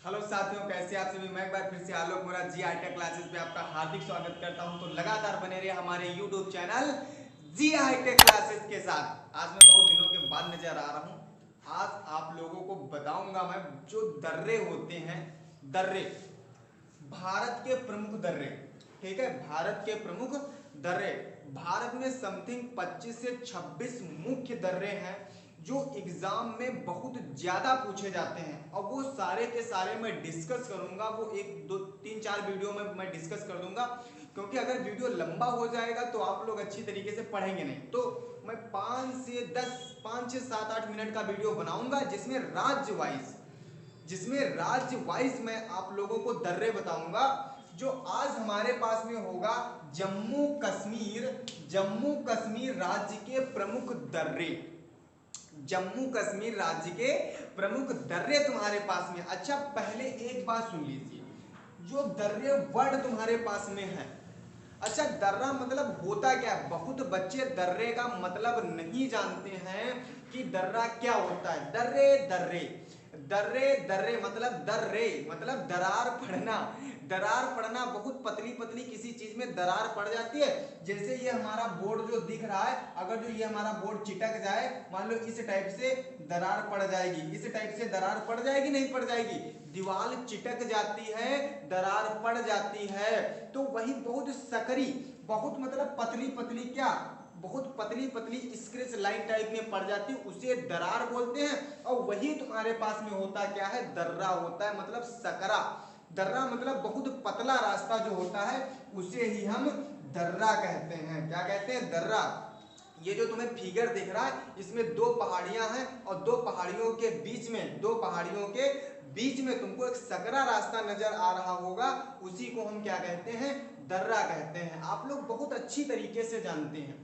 Hello साथियों, कैसे आप सभी। मैं एक बार फिर से आलोक मोरा जी आई टेक क्लासेस पे आपका हार्दिक स्वागत करता हूं। तो लगातार बने रहिए हमारे YouTube channel G I tech classes के साथ। आज मैं बहुत दिनों के बाद नजर आ रहा हूं। आज आप लोगों को बताऊंगा मैं जो दर्रे होते हैं, दर्रे, भारत के प्रमुख दर्रे। ठीक है, भारत के प्रमुख दर्रे। भारत में समथिंग 25 से 26 मुख्य दर्रे हैं जो एग्जाम में बहुत ज्यादा पूछे जाते हैं, और वो सारे के सारे मैं डिस्कस करूंगा। वो एक दो तीन चार वीडियो में मैं डिस्कस कर दूंगा, क्योंकि अगर वीडियो लंबा हो जाएगा तो आप लोग अच्छी तरीके से पढ़ेंगे नहीं। तो मैं 5 से 7 8 मिनट का वीडियो बनाऊंगा जिसमें राज्य वाइज मैं आप लोगों को दर्रे बताऊंगा। जो आज हमारे पास में होगा जम्मू कश्मीर राज्य के प्रमुख दर्रे। जम्मू कश्मीर राज्य के प्रमुख दर्रे तुम्हारे पास में। अच्छा, पहले एक बात सुन लीजिए, जो दर्रे वर्ड तुम्हारे पास में है। अच्छा, दर्रा मतलब होता क्या है? बहुत बच्चे दर्रे का मतलब नहीं जानते हैं कि दर्रा क्या होता है। दर्रे दर्रे दर्रे दर्रे मतलब दर्रे मतलब दरार पड़ना। दरार पड़ना, बहुत पतली पतली किसी चीज में दरार पड़ जाती है। जैसे ये हमारा बोर्ड जो दिख रहा है, अगर जो ये हमारा बोर्ड चिटक जाए, मान लो इस टाइप से दरार पड़ जाएगी, इस टाइप से दरार पड़ जाएगी, नहीं पड़ जाएगी? दीवार चिटक जाती है, दरार पड़ जाती है। तो वही बहुत सकरी, बहुत मतलब पतली पतली, क्या बहुत पतली पतली स्क्रैच लाइन टाइप में पड़ जाती है, उसे दरार बोलते हैं। और वही तुम्हारे पास में होता क्या है? दर्रा होता है, मतलब सकरा। दर्रा मतलब बहुत पतला रास्ता जो होता है, उसे ही हम दर्रा कहते हैं। क्या कहते हैं? दर्रा। ये जो तुम्हें फिगर दिख रहा है, इसमें दो पहाड़ियां हैं, और दो पहाड़ियों के बीच में तुमको एक सकरा रास्ता नजर आ रहा होगा, उसी को हम क्या कहते हैं? दर्रा कहते हैं। आप लोग बहुत अच्छी तरीके से जानते हैं,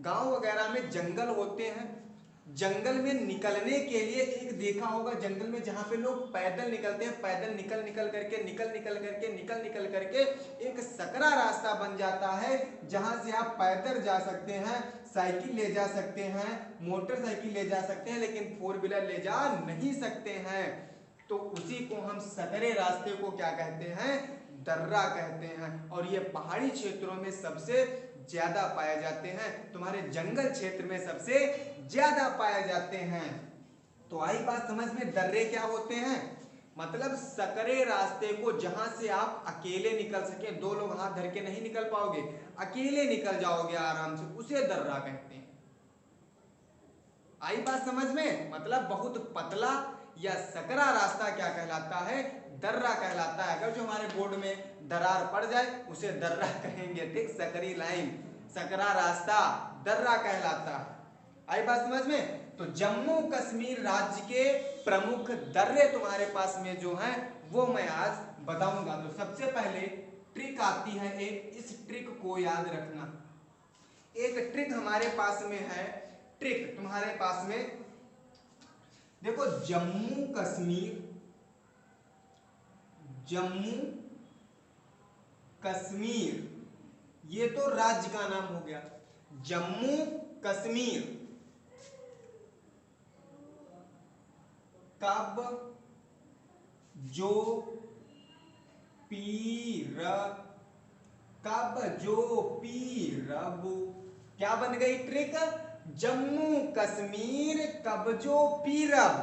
गांव वगैरह में जंगल होते हैं। जंगल में निकलने के लिए एक देखा होगा, जंगल में जहां पे लोग पैदल निकलते हैं, पैदल निकल करके एक सकरा रास्ता बन जाता है, जहां से आप पैदल जा सकते हैं, साइकिल ले जा सकते हैं, मोटरसाइकिल ले जा सकते हैं, लेकिन फोर व्हीलर ले जा नहीं सकते हैं। तो उसी को हम सकरे रास्ते को क्या कहते हैं? दर्रा कहते हैं। और ये पहाड़ी क्षेत्रों में सबसे ज्यादा पाए जाते हैं, तुम्हारे जंगल क्षेत्र में सबसे ज्यादा पाए जाते हैं। तो आई बात समझ में, दर्रे क्या होते हैं? मतलब सकरे रास्ते को, जहां से आप अकेले निकल सके, दो लोग हाथ धर के नहीं निकल पाओगे, अकेले निकल जाओगे आराम से, उसे दर्रा कहते हैं। आई बात समझ में? मतलब बहुत पतला या सकरा रास्ता क्या कहलाता है? दर्रा कहलाता है। अगर जो हमारे बोर्ड में दरार पड़ जाए, उसे दर्रा कहेंगे। ठीक, सकरी लाइन, सकरा रास्ता दर्रा कहलाता है। आई बात समझ में? तो जम्मू कश्मीर राज्य के प्रमुख दर्रे तुम्हारे पास में जो हैं, वो मैं आज बताऊंगा। तो सबसे पहले ट्रिक आती है एक, इस ट्रिक को याद रखना। एक ट्रिक हमारे पास में है, ट्रिक तुम्हारे पास में देखो। जम्मू कश्मीर ये तो राज्य का नाम हो गया। जम्मू कश्मीर कब जो पीर कब जो पीरब, क्या बन गई ट्रिक? जम्मू कश्मीर कब्जो पीरब,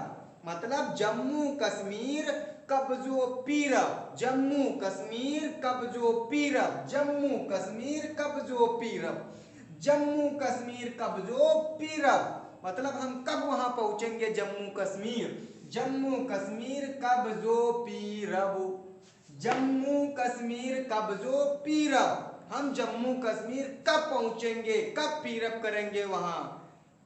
मतलब जम्मू कश्मीर कब्जो पीरब, जम्मू कश्मीर कब्जो पीरब, जम्मू कश्मीर कब्जो पीरब, जम्मू कश्मीर कब्जो पीरब। मतलब हम कब वहां पहुंचेंगे? जम्मू कश्मीर, जम्मू कश्मीर कब्जो पीरब, जम्मू कश्मीर कब्जो पीरब। हम जम्मू कश्मीर कब पहुंचेंगे, कब पीरब करेंगे वहां,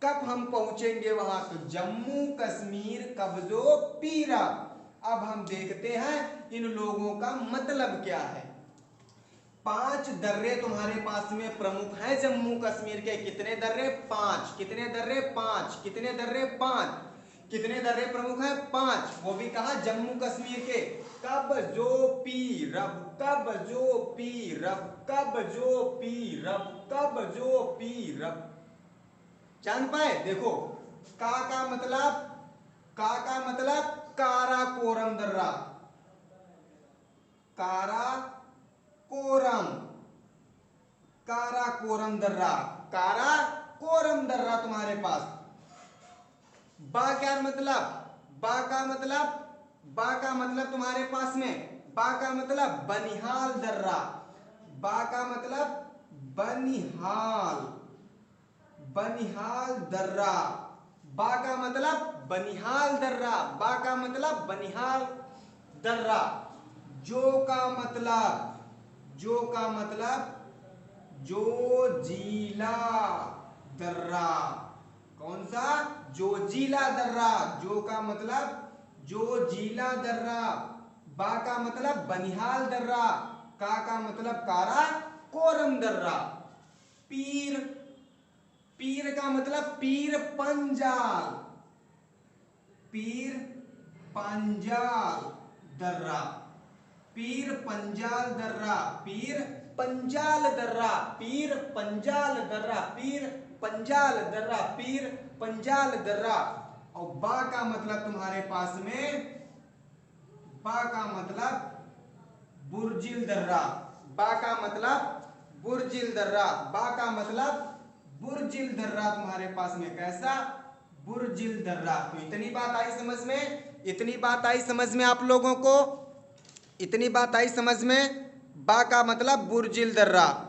कब हम पहुंचेंगे वहां? तो जम्मू कश्मीर कब्जो पीरब। अब हम देखते हैं इन लोगों का मतलब क्या है। 5 दर्रे तुम्हारे पास में प्रमुख हैं जम्मू कश्मीर के। कितने दर्रे? 5। कितने दर्रे? 5। कितने दर्रे? 5। कितने दर्रे प्रमुख हैं? 5। वो भी कहा? जम्मू कश्मीर के। कब जो पीरब, कब जो पीरब, कब जो पीरब, कब जो पीरब। जान पाए? देखो, का मतलब, का मतलब काराकोरम दर्रा, काराकोरम, काराकोरम दर्रा, काराकोरम दर्रा तुम्हारे पास। बा क्या मतलब, बा का मतलब तुम्हारे पास में, बा का मतलब बनिहाल दर्रा, बा का मतलब बनिहाल, बनिहाल दर्रा, बा का मतलब बनिहाल दर्रा, बा का मतलब बनिहाल दर्रा। जो का मतलब, जो का मतलब जोजिला दर्रा, कौन सा, जोजिला दर्रा, जो का मतलब जोजिला दर्रा, बा का मतलब बनिहाल दर्रा, का मतलब काराकोरम दर्रा। पीर, पीर का मतलब पीर पंजाल, पीर पंजाल दर्रा, पीर पंजाल दर्रा, पीर पंजाल दर्रा, पीर पंजाल दर्रा, पीर पंजाल दर्रा, पीर पंजाल दर्रा। और बा का मतलब तुम्हारे पास में, बा का मतलब बुर्जिल दर्रा, बा का मतलब बुर्जिल दर्रा, बा का मतलब बुर्जिल दर्रा तुम्हारे पास में, कैसा, बुर्जिल दर्रा। तो इतनी बात आई समझ में, इतनी बात आई समझ में आप लोगों को, इतनी बात आई समझ में, बा का मतलब बुर्जिल दर्रा।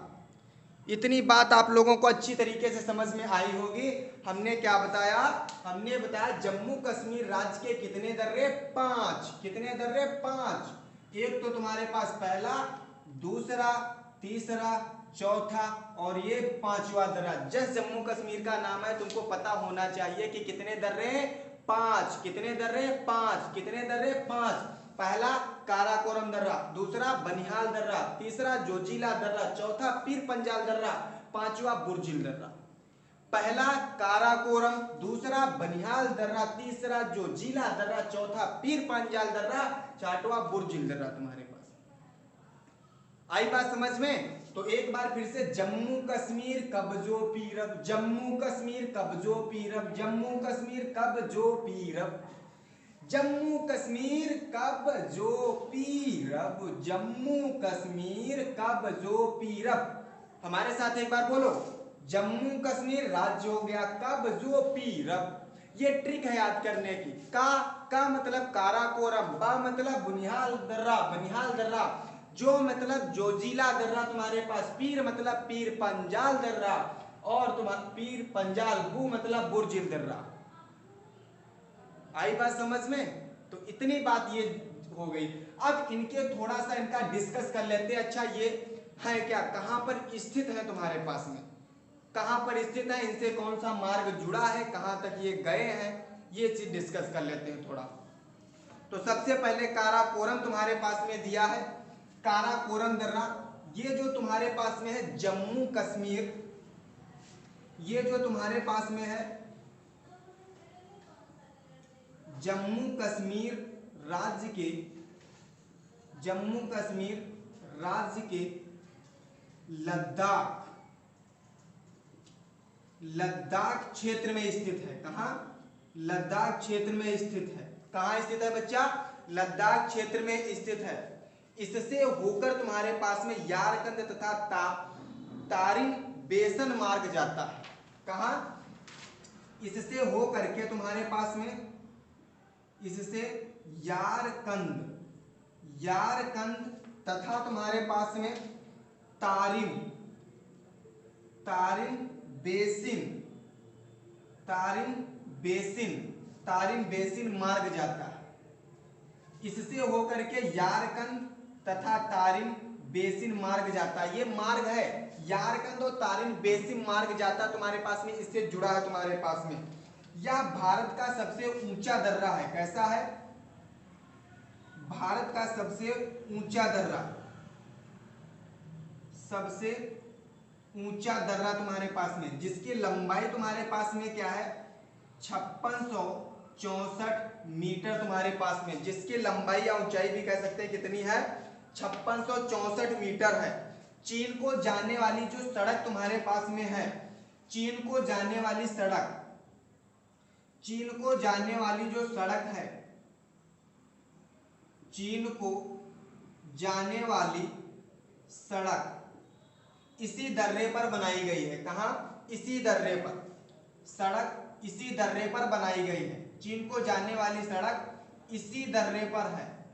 इतनी बात आप लोगों को अच्छी तरीके से समझ में आई होगी। हमने क्या बताया, हमने बताया जम्मू कश्मीर राज्य के कितने दर्रे, 5, कितने दर्रे, 5। एक तो तुम्हारे पास पहला, दूसरा, तीसरा, चौथा और ये 5वां दर्रा। जस्ट जम्मू कश्मीर का नाम है, तुमको पता होना चाहिए कि कितने दर्रे, 5, कितने दर्रे, 5, कितने दर्रे, 5। पहला काराकोरम दर्रा, दूसरा बनिहाल दर्रा, तीसरा जोजिला दर्रा, चौथा पीर पंजाल दर्रा, पांचवा बुर्जिल दर्रा। पहला काराकोरम, दूसरा बनिहाल दर्रा, तीसरा जोजिला दर्रा, चौथा पीर पंजाल दर्रा, छठवां बुर्जिल दर्रा तुम्हारे पास। आई बात समझ में। तो एक बार फिर से, जम्मू कश्मीर कब्जो पीरब, जम्मू कश्मीर कब्जो पीरब, जम्मू कश्मीर कब्जो पीरब, जम्मू कश्मीर कब्जो पीरब, जम्मू कश्मीर कब्जो पीरब। हमारे साथ एक बार बोलो, जम्मू कश्मीर राज्य हो गया, कब्जो पीरब। ये ट्रिक है याद करने की। का मतलब काराकोरम, बा मतलब बुनिहाल दर्रा, बनिहाल दर्रा, जो मतलब जोजिला दर्रा तुम्हारे पास, पीर मतलब पीर पंजाल दर्रा, और तुम्हारा पीर पंजाल, बू मतलब बुर्जिल दर्रा। आई बात समझ में। तो इतनी बात ये हो गई। अब इनके थोड़ा सा इनका डिस्कस कर लेते हैं। अच्छा ये है क्या, कहां पर स्थित है तुम्हारे पास में, कहां पर स्थित है, इनसे कौन सा मार्ग जुड़ा है, कहां तक ये गए हैं, ये चीज डिस्कस कर लेते हैं थोड़ा। तो सबसे पहले काराकोरम तुम्हारे पास में दिया है, काराकोरम दर्रा। ये जो तुम्हारे पास में है जम्मू कश्मीर, ये जो तुम्हारे पास में है जम्मू कश्मीर राज्य के, जम्मू कश्मीर राज्य के लद्दाख, लद्दाख क्षेत्र में स्थित है। कहां, लद्दाख क्षेत्र में स्थित है। कहां स्थित है बच्चा, लद्दाख क्षेत्र में स्थित है। इससे होकर तुम्हारे पास में यारकंद तथा तारिन बेसन मार्ग जाता है। कहां, इससे हो करके तुम्हारे पास में, इससे यारकंद, यारकंद तथा तुम्हारे पास में Tarim, Tarim basin, Tarim basin, Tarim basin मार्ग जाता है। इससे होकर के यारकंद तथा तारिम बेसिन मार्ग जाता है। ये मार्ग है यारकंद और तारिम बेसिन मार्ग जाता तुम्हारे पास में, इससे जुड़ा है तुम्हारे पास में। यह भारत का सबसे ऊंचा दर्रा है। कैसा है, भारत का सबसे ऊंचा दर्रा, सबसे ऊंचा दर्रा तुम्हारे पास में, जिसकी लंबाई तुम्हारे पास में क्या है, 5664 मीटर तुम्हारे पास में, जिसकी लंबाई या ऊंचाई भी कह सकते हैं कितनी है, 5664 मीटर है। चीन को जाने वाली जो सड़क तुम्हारे पास में है, चीन को जाने वाली सड़क, चीन को जाने वाली जो सड़क है, चीन को जाने वाली सड़क इसी दर्रे पर बनाई गई है। कहाँ? इसी दर्रे पर। सड़क इसी दर्रे पर बनाई गई है। चीन को जाने वाली सड़क इसी दर्रे पर है।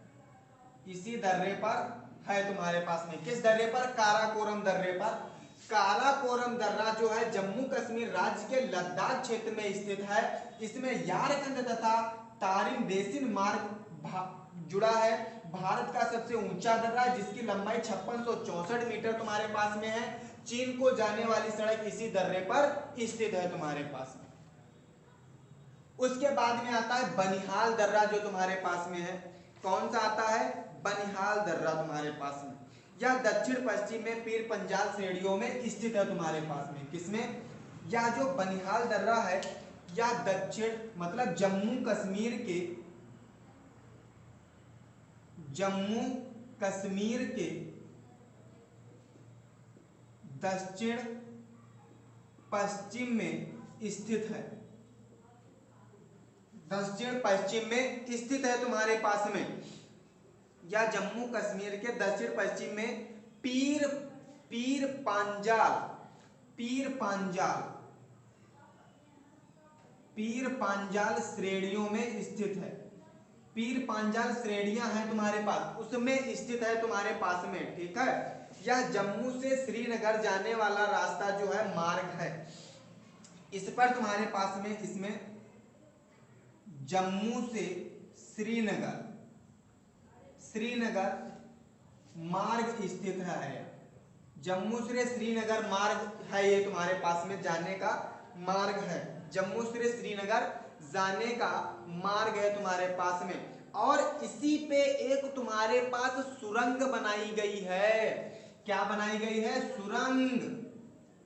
इसी दर्रे पर है तुम्हारे पास में। किस दर्रे पर? काराकोरम दर्रे पर। काराकोरम दर्रा जो है जम्मू कश्मीर राज्य के लद्दाख क्षेत्र में स्थित है। इसमें यारकंद तथा तारिम बेसिन मार्ग जुड़ा है। भारत का सबसे ऊंचा दर्रा जिसकी लंबाई 5664 मीटर तुम्हारे पास में है। चीन को जाने वाली सड़क इसी दर्रे पर स्थित है तुम्हारे पास में। उसके बाद में आता है बनिहाल दर्रा जो तुम्हारे पास में है। कौन सा आता है? बनिहाल दर्रा तुम्हारे पास में। यह दक्षिण पश्चिम में पीर पंजाल श्रेणियों में स्थित है तुम्हारे पास में। किसमें? यह जो बनिहाल दर्रा है यह दक्षिण मतलब जम्मू कश्मीर के दक्षिण पश्चिम में स्थित है। दक्षिण पश्चिम में स्थित है तुम्हारे पास में। या जम्मू कश्मीर के दक्षिण पश्चिम में पीर पांजाल श्रेणियों में स्थित है। पीर पांजाल श्रेणियां हैं तुम्हारे पास, उसमें स्थित है तुम्हारे पास में। ठीक है। यह जम्मू से श्रीनगर जाने वाला रास्ता जो है मार्ग है। इस पर तुम्हारे पास में इसमें जम्मू से श्रीनगर मार्ग स्थित है। जम्मू से श्रीनगर मार्ग है, ये तुम्हारे पास में जाने का मार्ग है। जम्मू से श्रीनगर जाने का मार्ग है तुम्हारे पास में। और इसी पे एक तुम्हारे पास सुरंग बनाई गई है। क्या बनाई गई है? सुरंग।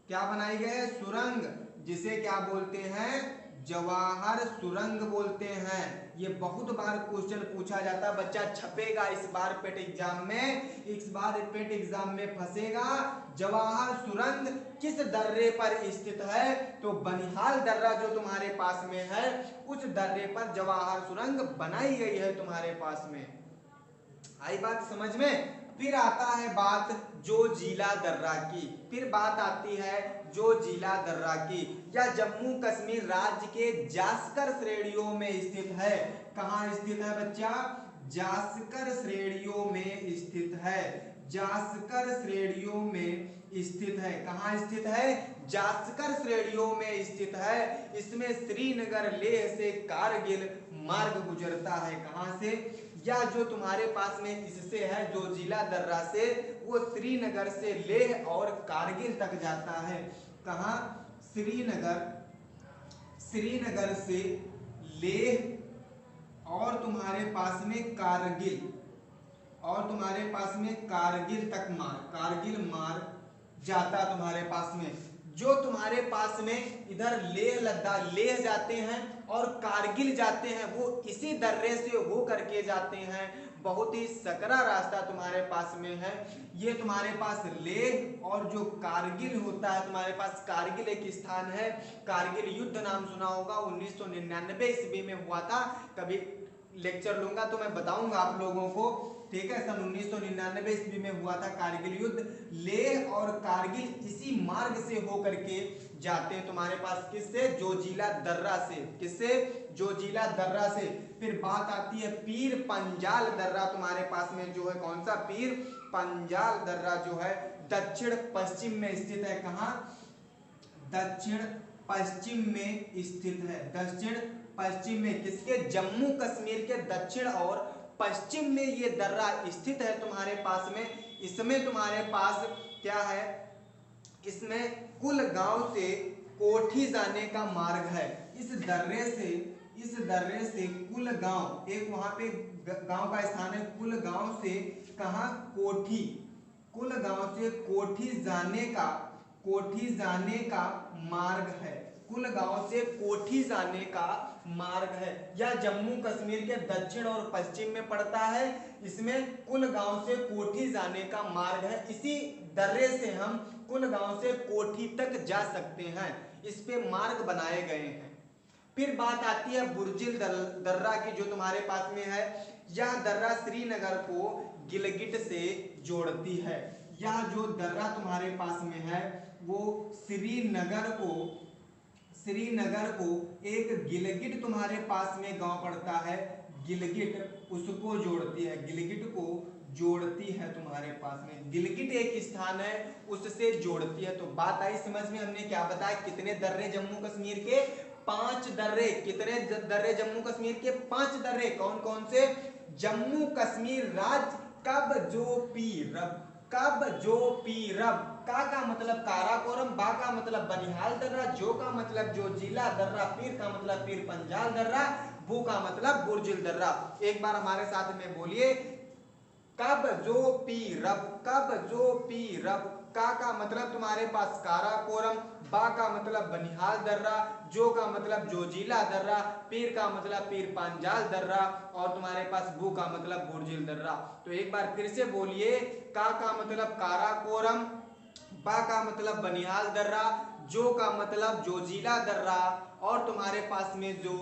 क्या बनाई गई है? सुरंग, जिसे क्या बोलते हैं? जवाहर सुरंग बोलते हैं। ये बहुत बार क्वेश्चन पूछा जाता है, बच्चा छपेगा इस बार पेट एग्जाम में, इस बार पेट एग्जाम में फंसेगा। जवाहर सुरंग किस दर्रे पर स्थित है? तो बनिहाल दर्रा जो तुम्हारे पास में है उस दर्रे पर जवाहर सुरंग बनाई गई है तुम्हारे पास में। आई बात समझ में? फिर आता है बात जोजिला दर्रा की। फिर बात आती है जोजिला दर्रा की। यह जम्मू कश्मीर राज्य के जास्कर श्रेणियों में स्थित है। कहाँ स्थित है बच्चा? जास्कर श्रेणियों में स्थित है। जास्कर श्रेणियों में स्थित है। कहाँ स्थित है? जास्कर श्रेणियों में स्थित है। इसमें श्रीनगर लेह से कारगिल मार्ग गुजरता है। कहाँ से? या जो तुम्हारे पास में इससे है जोजिला दर्रा से, वो श्रीनगर से लेह और कारगिल तक जाता है। कहाँ? श्रीनगर से लेह और तुम्हारे पास में कारगिल, और तुम्हारे पास में कारगिल तक कारगिल मार्ग जाता तुम्हारे पास में। जो तुम्हारे पास में इधर लेह लद्दाख लेह जाते हैं और कारगिल जाते हैं, वो इसी दर्रे से हो करके जाते हैं। बहुत ही सकरा रास्ता तुम्हारे पास में है। ये तुम्हारे पास लेह और जो कारगिल होता है, तुम्हारे पास कारगिल एक स्थान है। कारगिल युद्ध नाम सुना होगा, 1999 ईस्वी में हुआ था। कभी लेक्चर लूंगा तो मैं बताऊंगा आप लोगों को। ठीक है, सन 1999 ईस्वी में हुआ था कारगिल युद्ध। लेह और कारगिल इसी मार्ग से होकर के जाते हैं तुम्हारे पास। किससे? जोजिला दर्रा से। किससे? जोजिला दर्रा से। फिर बात आती है पीर पंजाल दर्रा तुम्हारे पास में जो है। कौन सा? पीर पंजाल दर्रा जो है दक्षिण पश्चिम में स्थित है। कहाँ? दक्षिण पश्चिम में स्थित है। दक्षिण पश्चिम में किसके? जम्मू कश्मीर के दक्षिण और पश्चिम में ये दर्रा स्थित है तुम्हारे पास में। इसमें तुम्हारे पास क्या है? इसमें कुलगांव से कोठी जाने का मार्ग है। इस दर्रे से कुलगांव, एक वहां पे गांव का स्थान है। कुलगांव से कहाँ? कोठी। कुलगांव से कोठी जाने का मार्ग है। कुलगांव से कोठी जाने का मार्ग है। यह जम्मू कश्मीर के दक्षिण और पश्चिम में पड़ता है। इसमें कुलगांव से कोठी जाने का मार्ग है। इसी दर्रे से हम कुलगांव से कोठी तक जा सकते हैं। इस पे मार्ग बनाए गए हैं। फिर बात आती है बुर्जिल दर्रा की, जो तुम्हारे पास में है। यह दर्रा श्रीनगर को गिलगिट से जोड़ती है। यह जो दर्रा तुम्हारे पास में है वो श्रीनगर को एक गिलगिट तुम्हारे पास में गांव पड़ता है, गिलगिट उसको जोड़ती है, गिलगिट को जोड़ती है तुम्हारे पास में। गिलगिट एक स्थान है, उससे जोड़ती है। तो बात आई समझ में। हमने क्या बताया, कितने दर्रे जम्मू कश्मीर के? 5 दर्रे। कितने दर्रे जम्मू कश्मीर के? 5 दर्रे। कौन कौन से? जम्मू कश्मीर राज्य कबजोपीरब, कबजोपीरब। का मतलब काराकोरम, बा का मतलब बनिहाल दर्रा, जो का मतलब जोजिला दर्रा, पीर का मतलब पीर पंजाल दर्रा, बू का मतलब बुर्जिल दर्रा। एक बार हमारे साथ में बोलिए, कबजोपीरब, कबजोपीरब। का मतलब तुम्हारे पास काराकोरम, बा का मतलब बनिहाल दर्रा, जो का मतलब जोजिला दर्रा, पीर का मतलब पीर पंजाल दर्रा, और तुम्हारे पास बू का मतलब बुर्जिल दर्रा। तो एक बार फिर से बोलिए, का मतलब काराकोरम, बा का मतलब बनिहाल दर्रा, जो का मतलब जोजिला दर्रा, और तुम्हारे पास में जो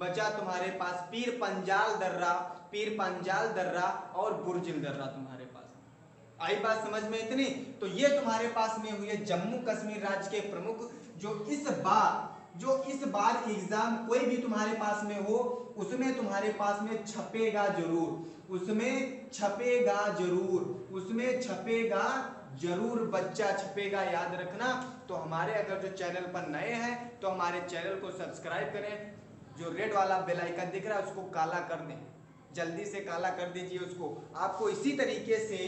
बचा तुम्हारे पास पीर पंजाल दर्रा, पीर पंजाल दर्रा और बुर्जिल दर्रा तुम्हारे पास। आई बात समझ में इतनी? तो ये तुम्हारे पास में हुए जम्मू कश्मीर राज्य के प्रमुख, जो इस बार एग्जाम कोई भी तुम्हारे पास में हो उसमें तुम्हारे पास में छपेगा जरूर, उसमें छपेगा जरूर, उसमें छपेगा जरूर बच्चा, छपेगा, याद रखना। तो हमारे अगर जो चैनल पर नए हैं तो हमारे चैनल को सब्सक्राइब करें, जो रेड वाला बेल आइकन दिख रहा है उसको काला कर दें, जल्दी से काला कर दीजिए उसको। आपको इसी तरीके से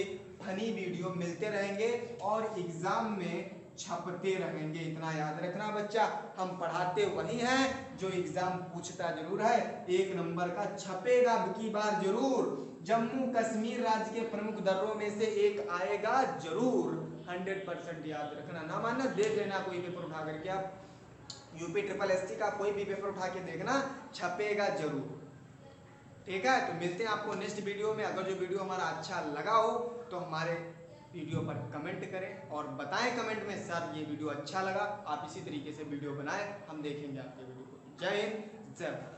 फनी वीडियो मिलते रहेंगे और एग्जाम में छपते रहेंगे। इतना याद रखना बच्चा, हम पढ़ाते वही हैं जो एग्जाम पूछता जरूर है, 1 नंबर का छपेगा की बार जरूर। जम्मू कश्मीर राज्य के प्रमुख दर्रों में से एक आएगा जरूर, 100% याद रखना। ना मानना, देख लेना कोई पेपर उठा करके, आप यूपी ट्रिपल एसटी का कोई भी पेपर उठा के देखना, छपेगा जरूर। ठीक है, तो मिलते हैं आपको नेक्स्ट वीडियो में। अगर जो वीडियो हमारा अच्छा लगा हो तो हमारे वीडियो पर कमेंट करें और बताएं कमेंट में, सर ये वीडियो अच्छा लगा, आप इसी तरीके से वीडियो बनाएं, हम देखेंगे आपके वीडियो को। जय हिंद, जय भारत।